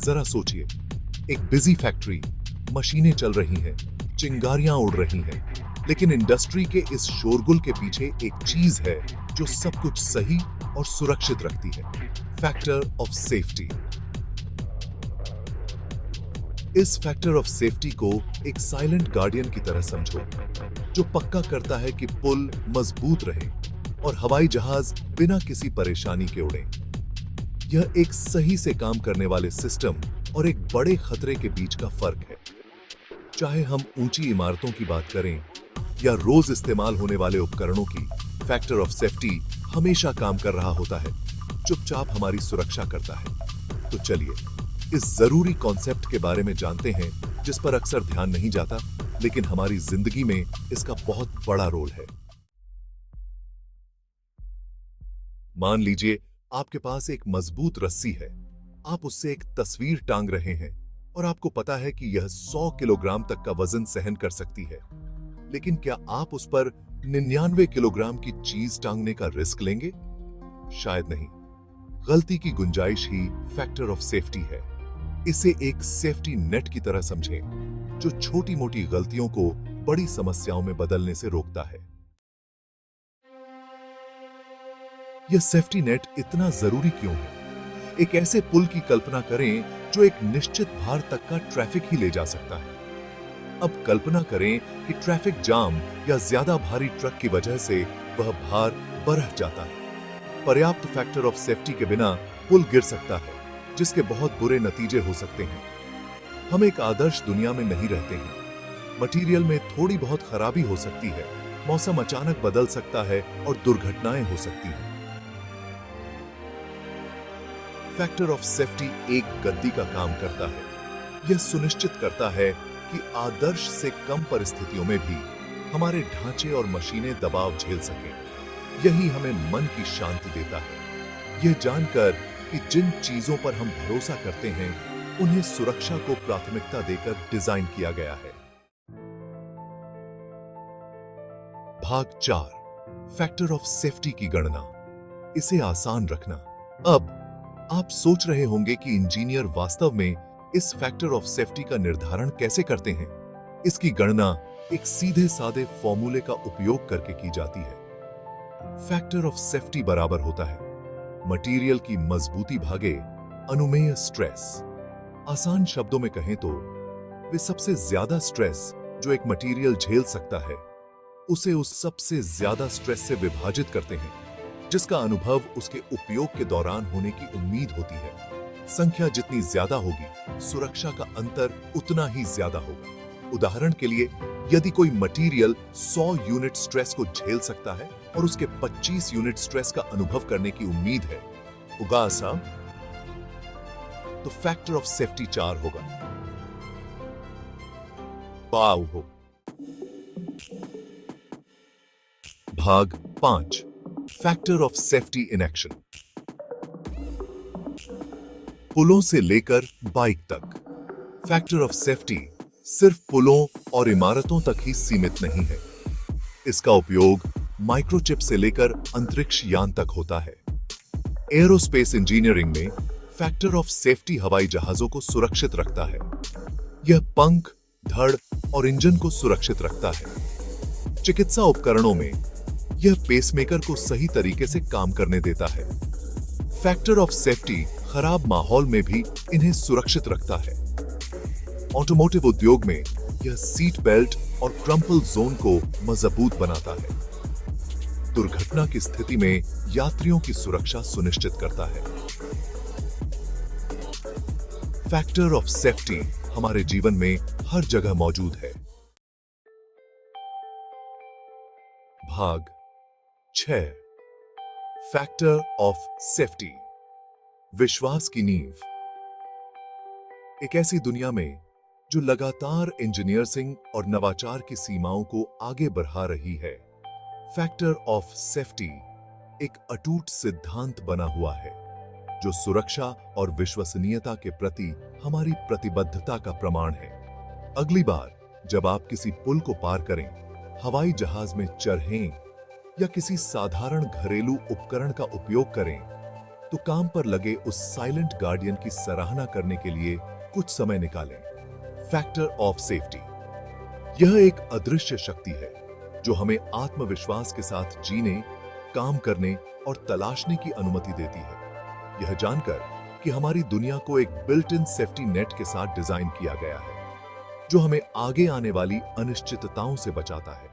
जरा सोचिए, एक बिजी फैक्ट्री, मशीनें चल रही हैं, चिंगारियां उड़ रही हैं, लेकिन इंडस्ट्री के इस शोरगुल के पीछे एक चीज है जो सब कुछ सही और सुरक्षित रखती है। Factor of safety. इस फैक्टर ऑफ सेफ्टी को एक साइलेंट गार्डियन की तरह समझो, जो पक्का करता है कि पुल मजबूत रहे और हवाई जहाज बिना किसी परेशानी के उड़े। यह एक सही से काम करने वाले सिस्टम और एक बड़े खतरे के बीच का फर्क है। चाहे हम ऊंची इमारतों की बात करें या रोज इस्तेमाल होने वाले उपकरणों की, फैक्टर ऑफ सेफ्टी हमेशा काम कर रहा होता है, चुपचाप हमारी सुरक्षा करता है। तो चलिए इस जरूरी कॉन्सेप्ट के बारे में जानते हैं, जिस पर अक्सर ध्यान नहीं जाता, लेकिन हमारी जिंदगी में इसका बहुत बड़ा रोल है। मान लीजिए आपके पास एक मजबूत रस्सी है। आप उससे एक तस्वीर टांग रहे हैं और आपको पता है कि यह 100 किलोग्राम तक का वजन सहन कर सकती है। लेकिन क्या आप उस पर 99 किलोग्राम की चीज टांगने का रिस्क लेंगे? शायद नहीं। गलती की गुंजाइश ही फैक्टर ऑफ सेफ्टी है। इसे एक सेफ्टी नेट की तरह समझें, जो छोटी मोटी गलतियों को बड़ी समस्याओं में बदलने से रोकता है। यह सेफ्टी नेट इतना जरूरी क्यों है? एक ऐसे पुल की कल्पना करें जो एक निश्चित भार तक का ट्रैफिक ही ले जा सकता है। अब कल्पना करें कि ट्रैफिक जाम या ज्यादा भारी ट्रक की वजह से वह भार बढ़ जाता है। पर्याप्त फैक्टर ऑफ सेफ्टी के बिना पुल गिर सकता है, जिसके बहुत बुरे नतीजे हो सकते हैं। हम एक आदर्श दुनिया में नहीं रहते हैं। मटेरियल में थोड़ी बहुत खराबी हो सकती है, मौसम अचानक बदल सकता है और दुर्घटनाएं हो सकती हैं। फैक्टर ऑफ सेफ्टी एक गद्दी का काम करता है। यह सुनिश्चित करता है कि आदर्श से कम परिस्थितियों में भी हमारे ढांचे और मशीनें दबाव झेल सकें। यही हमें मन की शांति देता है, यह जानकर कि जिन चीजों पर हम भरोसा करते हैं उन्हें सुरक्षा को प्राथमिकता देकर डिजाइन किया गया है। भाग 4, फैक्टर ऑफ सेफ्टी की गणना। इसे आसान रखना। अब आप सोच रहे होंगे कि इंजीनियर वास्तव में इस फैक्टर ऑफ सेफ्टी का निर्धारण कैसे करते हैं। इसकी गणना एक सीधे साधे फॉर्मूले का उपयोग करके की जाती है। फैक्टर ऑफ सेफ्टी बराबर होता है मटेरियल की मजबूती भागे अनुमेय स्ट्रेस। आसान शब्दों में कहें तो वे सबसे ज्यादा स्ट्रेस जो एक मटेरियल झेल सकता है, उसे उस सबसे ज्यादा स्ट्रेस से विभाजित करते हैं जिसका अनुभव उसके उपयोग के दौरान होने की उम्मीद होती है। संख्या जितनी ज्यादा होगी, सुरक्षा का अंतर उतना ही ज्यादा होगा। उदाहरण के लिए, यदि कोई मटेरियल 100 यूनिट स्ट्रेस को झेल सकता है और उसके 25 यूनिट स्ट्रेस का अनुभव करने की उम्मीद है, उगा साहब, तो फैक्टर ऑफ सेफ्टी 4 होगा। पाव हो। भाग 5, factor of safety in action. पुलों से लेकर बाइक तक, फैक्टर ऑफ सेफ्टी सिर्फ पुलों और इमारतों तक ही सीमित नहीं है। इसका उपयोग माइक्रोचिप से लेकर अंतरिक्ष यान तक होता है। एरोस्पेस इंजीनियरिंग में फैक्टर ऑफ सेफ्टी हवाई जहाजों को सुरक्षित रखता है। यह पंख, धड़ और इंजन को सुरक्षित रखता है। चिकित्सा उपकरणों में यह पेसमेकर को सही तरीके से काम करने देता है। फैक्टर ऑफ सेफ्टी खराब माहौल में भी इन्हें सुरक्षित रखता है। ऑटोमोटिव उद्योग में यह सीट बेल्ट और क्रम्पल जोन को मजबूत बनाता है। दुर्घटना की स्थिति में यात्रियों की सुरक्षा सुनिश्चित करता है। फैक्टर ऑफ सेफ्टी हमारे जीवन में हर जगह मौजूद है। भाग 6, फैक्टर ऑफ सेफ्टी, विश्वास की नींव। एक ऐसी दुनिया में जो लगातार इंजीनियरिंग और नवाचार की सीमाओं को आगे बढ़ा रही है, फैक्टर ऑफ सेफ्टी एक अटूट सिद्धांत बना हुआ है जो सुरक्षा और विश्वसनीयता के प्रति हमारी प्रतिबद्धता का प्रमाण है। अगली बार जब आप किसी पुल को पार करें, हवाई जहाज में चढ़ें या किसी साधारण घरेलू उपकरण का उपयोग करें, तो काम पर लगे उस साइलेंट गार्डियन की सराहना करने के लिए कुछ समय निकालें। फैक्टर ऑफ सेफ्टी यह एक अदृश्य शक्ति है जो हमें आत्मविश्वास के साथ जीने, काम करने और तलाशने की अनुमति देती है। यह जानकर कि हमारी दुनिया को एक बिल्ट इन सेफ्टी नेट के साथ डिजाइन किया गया है जो हमें आगे आने वाली अनिश्चितताओं से बचाता है।